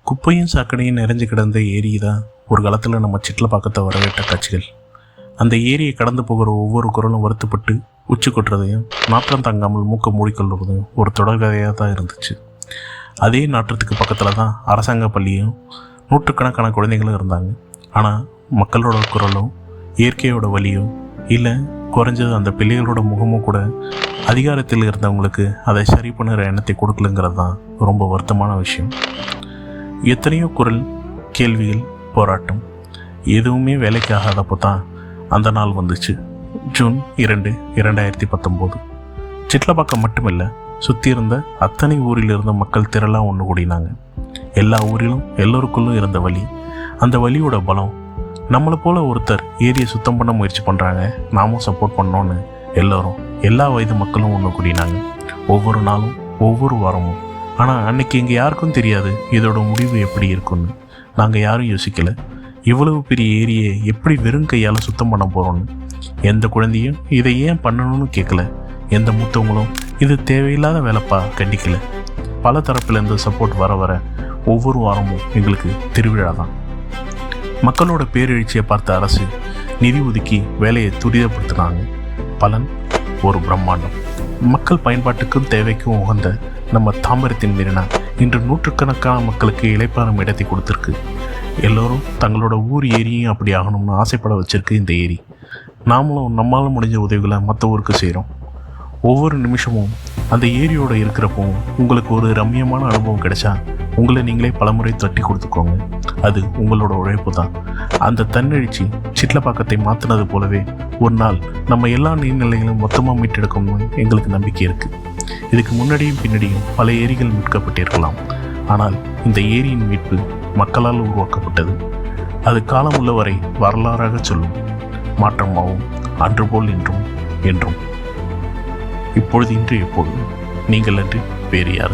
குப்பையும் சாக்கடையும் நிறைஞ்சு கிடந்த ஏரி தான் ஒரு காலத்தில் நம்ம சிட்லப்பாக்கத்தை வரவேற்ற காட்சிகள். அந்த ஏரியை கடந்து போகிற ஒவ்வொரு குரலும் வருத்தப்பட்டு உச்சி கொட்டுறதையும் நாற்றம் தாங்காமல் மூக்க மூடிக்கொள்வதையும் ஒரு தொடர்கதையாக தான் இருந்துச்சு. அதே நாற்றத்துக்கு பக்கத்தில் தான் அரசாங்க பள்ளியும் நூற்றுக்கணக்கான குழந்தைகளும் இருந்தாங்க. ஆனால் மக்களோட குரலும் இயற்கையோட வலியும் இல்லை, குறைஞ்சது அந்த பிள்ளைகளோட முகமும் கூட அதிகாரத்தில் இருந்தவங்களுக்கு அதை சரி பண்ணுற எண்ணத்தை கொடுக்கலங்கிறது தான் ரொம்ப வருத்தமான விஷயம். எத்தனையோ குரல், கேள்விகள், போராட்டம் எதுவுமே வேலைக்கு ஆகாதப்போ தான் அந்த நாள் வந்துச்சு. ஜூன் 2, 2019. சிட்லப்பாக்கம் மட்டுமில்லை, சுற்றி இருந்த அத்தனை ஊரில் இருந்த மக்கள் திரளாக ஒன்று கூடினாங்க. எல்லா ஊரிலும் எல்லோருக்குள்ளும் இருந்த வலி, அந்த வலியோட பலம். நம்மளை போல் ஒருத்தர் ஏரியை சுத்தம் பண்ண முயற்சி பண்ணுறாங்க, நாமும் சப்போர்ட் பண்ணோன்னு எல்லோரும், எல்லா வயது மக்களும் ஒன்று கூடினாங்க. ஒவ்வொரு நாளும், ஒவ்வொரு வாரமும். ஆனால் அன்னைக்கு எங்கள் யாருக்கும் தெரியாது இதோட முடிவு எப்படி இருக்குன்னு. நாங்கள் யாரும் யோசிக்கலை, இவ்வளவு பெரிய ஏரியை எப்படி வெறும் கையால் சுத்தம் பண்ண போகிறோன்னு. எந்த குழந்தையும் இதை ஏன் பண்ணணும்னு கேட்கல. எந்த மூத்தவங்களும் இது தேவையில்லாத வேலைப்பா கண்டிக்கலை. பல தரப்பிலேருந்து சப்போர்ட் வர வர ஒவ்வொரு வாரமும் எங்களுக்கு திருவிழா தான். மக்களோட பேரெழுச்சியை பார்த்த அரசு நிதி ஒதுக்கி வேலையை துரிதப்படுத்தினாங்க. பலன் ஒரு பிரம்மாண்டம். மக்கள் பயன்பாட்டுக்கும் தேவைக்கும் உகந்த நம்ம தாம்பரத்தின் மெரினா இன்று நூற்றுக்கணக்கான மக்களுக்கு இளைப்பாறும் இடத்தை கொடுத்துருக்கு. எல்லோரும் தங்களோட ஊர் ஏரியும் அப்படி ஆகணும்னு ஆசைப்பட வச்சிருக்கு இந்த ஏரி. நாமளும் நம்மளால் முடிஞ்ச உதவிகளை மற்ற ஊருக்கு செய்கிறோம். ஒவ்வொரு நிமிஷமும் அந்த ஏரியோடு இருக்கிறப்பவும் உங்களுக்கு ஒரு ரம்மியமான அனுபவம் கிடைச்சா உங்களை நீங்களே பலமுறை தட்டி கொடுத்துக்கோங்க. அது உங்களோட உழைப்பு தான். அந்த தன்னெழுச்சி சிட்லப்பாக்கத்தை மாற்றினது போலவே ஒரு நாள் நம்ம எல்லா நீர்நிலைகளும் மொத்தமாக மீட்டெடுக்கணும்னு எங்களுக்கு நம்பிக்கை இருக்குது. இதுக்கு முன்னாடியும் பின்னாடியும் பல ஏரிகள் மீட்கப்பட்டிருக்கலாம். ஆனால் இந்த ஏரியின் மீட்பு மக்களால் உருவாக்கப்பட்டது. அது காலம் உள்ளவரை வரலாறாக சொல்லும். மாற்றமாகவும் அன்று போல் இன்றும் என்றும். இப்பொழுது இன்று எப்பொழுதும் நீங்கள் அன்று வேறு யாரும்.